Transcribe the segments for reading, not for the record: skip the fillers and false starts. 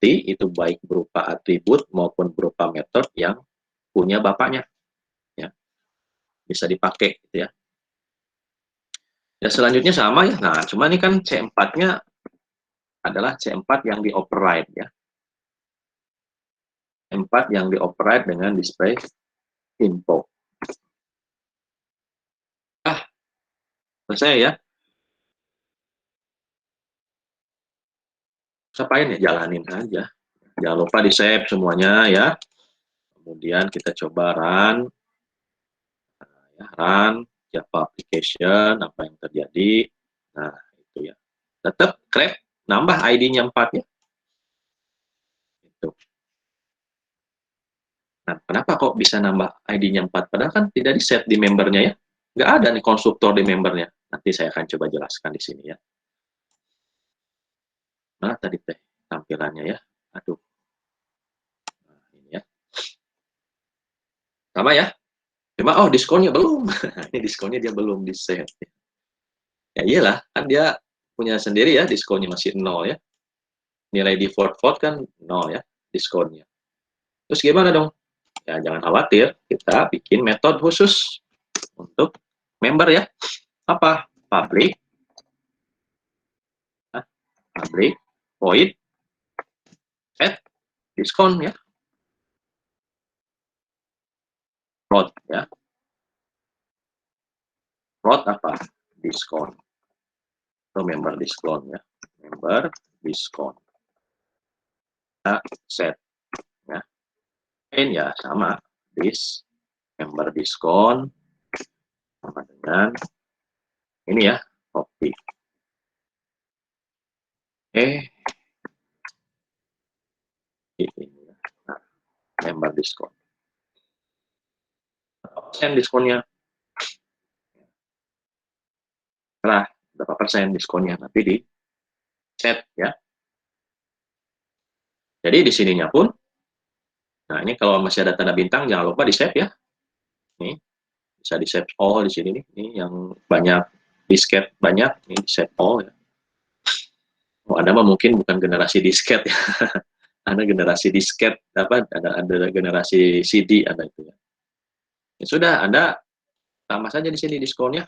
properti itu baik berupa atribut maupun berupa metode yang punya bapaknya, ya. Bisa dipakai gitu ya. Ya selanjutnya sama ya. Nah, cuma ini kan C4-nya adalah C4 yang di-override ya. C4 yang di-override dengan display info. Selesai ya. Apain ya? Jalanin aja. Jangan lupa di-save semuanya ya. Kemudian kita coba run. Ya, run Java application, apa yang terjadi. Nah, itu ya. Tetap grab, nambah ID-nya 4 ya. Itu. Nah, kenapa kok bisa nambah ID-nya 4? Padahal kan tidak di-set di membernya ya. Nggak ada nih konstruktor di membernya. Nanti saya akan coba jelaskan di sini ya. Nah, tadi teh tampilannya ya. Aduh. Nah, ini ya. Sama ya. Cuma, oh diskonnya belum. Ini diskonnya dia belum di-set. Ya iyalah, kan dia punya sendiri ya, diskonnya masih 0 ya. Nilai default vote kan 0 ya, diskonnya. Terus gimana dong? Ya jangan khawatir, kita bikin metode khusus untuk member ya. Apa? Public, public, void, add, diskon ya. Float ya. Float apa? Diskon. Itu member diskon ya. Member diskon. Kita set ya. Ini ya sama. Member diskon sama dengan ini ya, copy. Ini ya. Nah, member diskon. Persen diskonnya. Setelah berapa persen diskonnya nanti di set ya. Jadi di sininya pun, nah ini kalau masih ada tanda bintang jangan lupa di save ya. Nih bisa di save all di sini nih. Ini yang banyak disket banyak, ini di save all ya. Oh, Anda mah mungkin bukan generasi disket ya. Anda generasi disket apa? Ada generasi CD ada itu ya. Ya sudah, Anda tambah saja di sini diskonnya.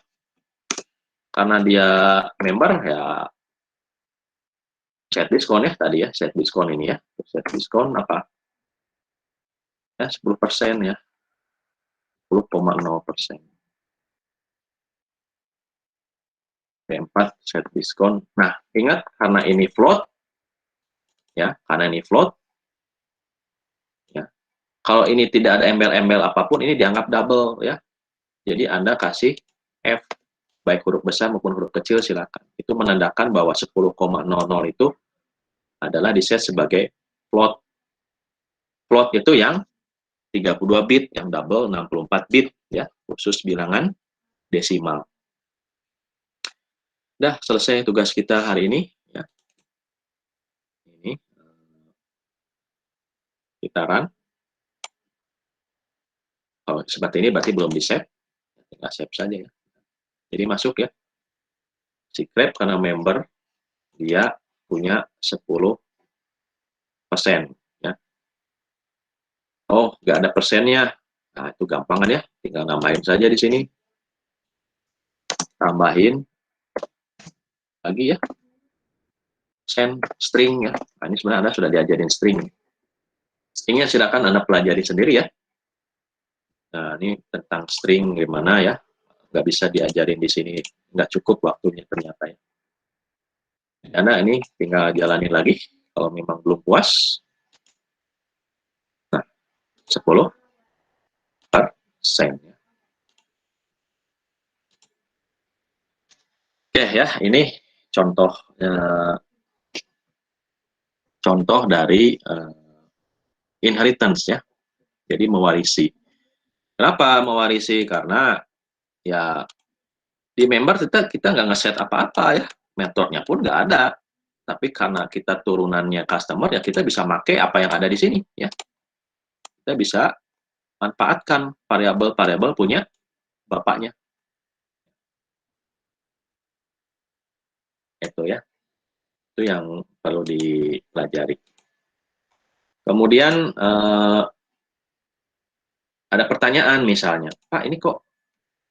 Karena dia member ya set diskon ya tadi ya, set diskon ini ya. Set diskon apa? Ya 10% ya. 10,0%. P4 set diskon. Nah, ingat karena ini float ya, karena ini float ya. Kalau ini tidak ada embel-embel apapun ini dianggap double ya. Jadi Anda kasih F baik huruf besar maupun huruf kecil silakan. Itu menandakan bahwa 10,00 itu adalah diset sebagai float. Float itu yang 32 bit, yang double 64 bit ya, khusus bilangan desimal. Udah selesai tugas kita hari ini ya. Ini kita run. Kalau seperti ini berarti belum di-save. Tinggal save saja ya. Jadi masuk ya. Si Grab karena member dia punya 10% ya. Oh, nggak ada persennya. Nah, itu gampang kan ya. Tinggal nambahin saja di sini. Tambahin lagi ya. Send string ya. Nah, ini sebenarnya Anda sudah diajarin string. Stringnya silakan Anda pelajari sendiri ya. Nah, ini tentang string gimana ya. Nggak bisa diajarin di sini. Nggak cukup waktunya ternyata ya. Anda ini tinggal jalani lagi. Kalau memang belum puas. Nah, 10%. Ya. Oke ya, ini contoh contoh dari inheritance ya. Jadi mewarisi. Kenapa mewarisi? Karena ya di member kita nggak ngeset apa-apa ya. Metodenya pun nggak ada. Tapi karena kita turunannya customer ya kita bisa pakai apa yang ada di sini ya. Kita bisa manfaatkan variabel-variabel punya bapaknya. Itu ya. Itu yang perlu dipelajari. Kemudian ada pertanyaan misalnya, Pak ini kok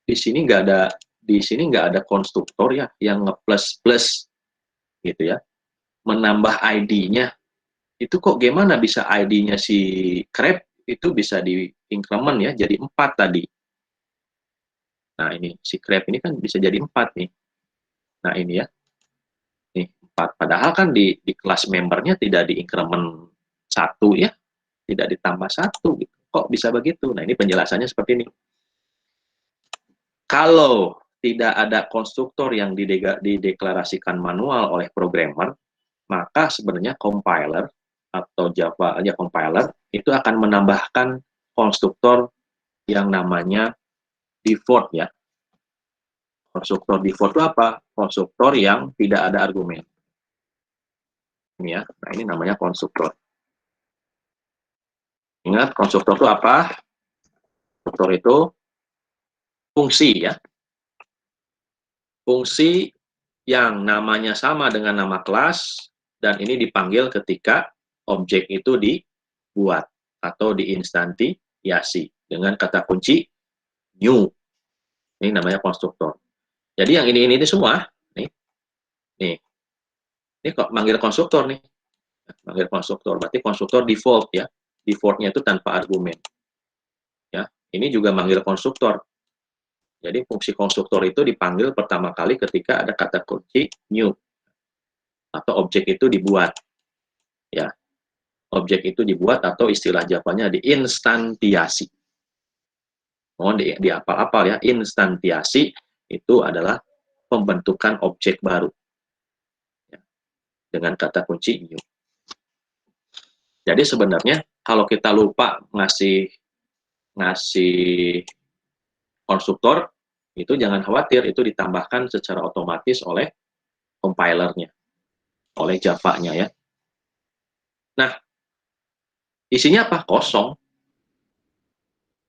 di sini nggak ada konstruktor ya yang nge-plus plus gitu ya, menambah ID-nya. Itu kok gimana bisa ID-nya si Crab itu bisa di increment ya jadi 4 tadi. Nah ini si Crab ini kan bisa jadi 4 nih. Nah ini ya, nih 4. Padahal kan di kelas membernya tidak di increment 1 ya, tidak ditambah 1 gitu. Kok bisa begitu? Nah ini penjelasannya seperti ini. Kalau tidak ada konstruktor yang dideklarasikan manual oleh programmer, maka sebenarnya compiler atau Java aja compiler itu akan menambahkan konstruktor yang namanya default ya. Konstruktor default itu apa? Konstruktor yang tidak ada argumen. Ini ya. Nah, ini namanya konstruktor. Ingat konstruktor itu apa? Konstruktor itu fungsi ya. Fungsi yang namanya sama dengan nama kelas dan ini dipanggil ketika objek itu dibuat atau diinstansiasi dengan kata kunci new. Ini namanya konstruktor. Jadi yang ini semua, nih, ini kok manggil konstruktor nih, manggil konstruktor. Berarti konstruktor default ya, defaultnya itu tanpa argumen. Ya, ini juga manggil konstruktor. Jadi fungsi konstruktor itu dipanggil pertama kali ketika ada kata kunci new atau objek itu dibuat. Ya, objek itu dibuat atau istilah Javanya diinstansiasi. Mohon diapal-apal ya, instansiasi itu adalah pembentukan objek baru ya, dengan kata kunci new. Jadi sebenarnya kalau kita lupa ngasih konstruktor, itu jangan khawatir, itu ditambahkan secara otomatis oleh compilernya, oleh Java-nya ya. Nah, isinya apa? Kosong.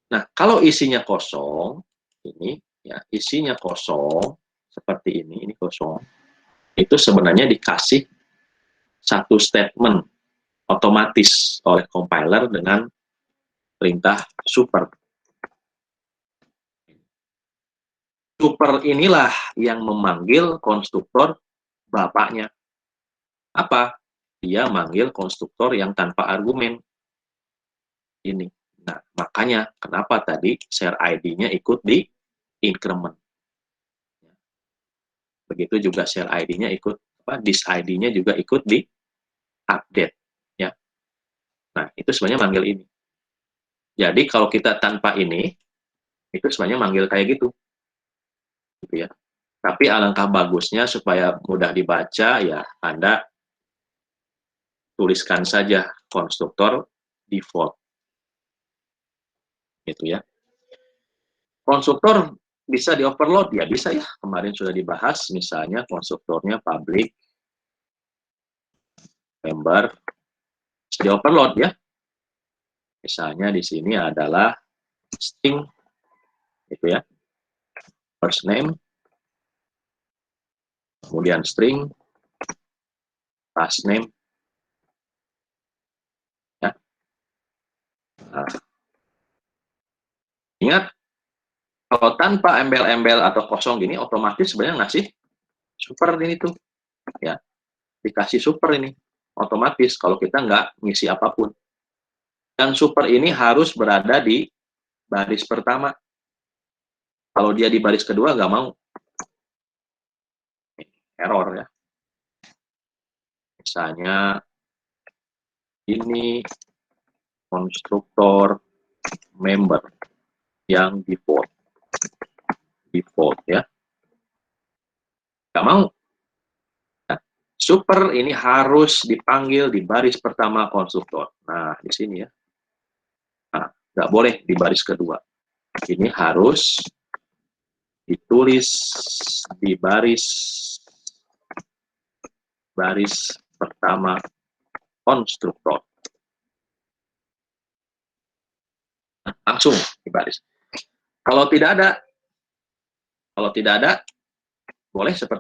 Nah, kalau isinya kosong, ini ya isinya kosong seperti ini kosong. Itu sebenarnya dikasih satu statement otomatis oleh compiler dengan perintah super. Super inilah yang memanggil konstruktor bapaknya. Apa? Dia manggil konstruktor yang tanpa argumen. Ini. Nah, makanya kenapa tadi share ID-nya ikut di increment. Begitu juga share ID-nya ikut, disk ID-nya juga ikut di update. Ya. Nah, itu sebenarnya manggil ini. Jadi kalau kita tanpa ini, itu sebenarnya manggil kayak gitu. Gitu ya. Tapi alangkah bagusnya supaya mudah dibaca, ya Anda tuliskan saja konstruktor default. Gitu ya. Konstruktor bisa di-overload? Ya bisa ya. Kemarin sudah dibahas, misalnya konstruktornya public, member, di-overload ya. Misalnya di sini adalah string, gitu ya. First name, kemudian string, last name, ya. Nah, ingat, kalau tanpa embel-embel atau kosong gini, otomatis sebenarnya ngasih super ini tuh, ya. Dikasih super ini, otomatis kalau kita nggak ngisi apapun. Dan super ini harus berada di baris pertama. Kalau dia di baris kedua, nggak mau. Error ya. Misalnya, ini konstruktor member yang default. Default ya. Nggak mau. Nah, super ini harus dipanggil di baris pertama konstruktor. Nah, di sini ya. Nah, nggak boleh di baris kedua. Ini harus ditulis di baris pertama konstruktor. Nah, langsung di baris. Kalau tidak ada, boleh seperti